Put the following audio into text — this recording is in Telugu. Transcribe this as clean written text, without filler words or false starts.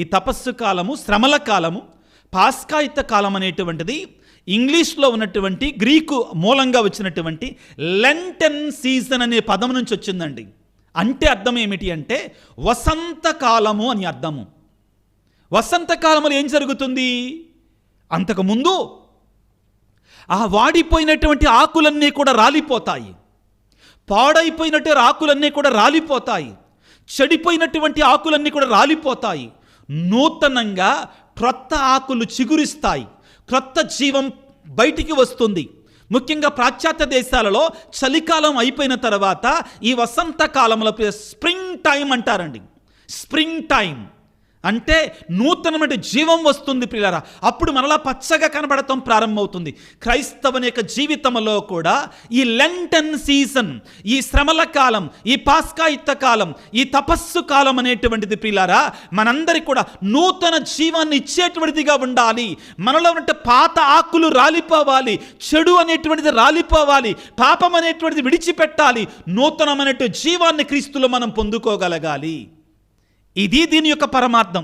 ఈ తపస్సు కాలము, శ్రమల కాలము, పాస్కాయుత కాలం అనేటువంటిది ఇంగ్లీష్లో ఉన్నటువంటి గ్రీకు మూలంగా వచ్చినటువంటి లెంటన్ సీజన్ అనే పదం నుంచి వచ్చిందండి. అంటే అర్థం ఏమిటి అంటే వసంతకాలము అని అర్థము. వసంతకాలంలో ఏం జరుగుతుంది? అంతకుముందు ఆ వాడిపోయినటువంటి ఆకులన్నీ కూడా రాలిపోతాయి, పాడైపోయినటువంటి ఆకులన్నీ కూడా రాలిపోతాయి, చెడిపోయినటువంటి ఆకులన్నీ కూడా రాలిపోతాయి. నూతనంగా క్రొత్త ఆకులు చిగురిస్తాయి, క్రొత్త జీవం బయటికి వస్తుంది. ముఖ్యంగా పాశ్చాత్య దేశాలలో చలికాలం అయిపోయిన తర్వాత ఈ వసంతకాలంలో స్ప్రింగ్ టైం అంటారండి. స్ప్రింగ్ టైం అంటే నూతనమైన జీవం వస్తుంది ప్రియులారా. అప్పుడు మనలా పచ్చగా కనబడటం ప్రారంభమవుతుంది. క్రైస్తవుని యొక్క జీవితంలో కూడా ఈ లెంటన్ సీజన్, ఈ శ్రమల కాలం, ఈ పాస్కాయుత కాలం, ఈ తపస్సు కాలం అనేటువంటిది ప్రియులారా మనందరికీ కూడా నూతన జీవాన్ని ఇచ్చేటువంటిదిగా ఉండాలి. మనలో ఉన్న పాత ఆకులు రాలిపోవాలి, చెడు అనేటువంటిది రాలిపోవాలి, పాపం అనేటువంటిది విడిచిపెట్టాలి, నూతనమైనటువంటి జీవాన్ని క్రీస్తులో మనం పొందుకోగలగాలి. ఇది దీని యొక్క పరమార్థం.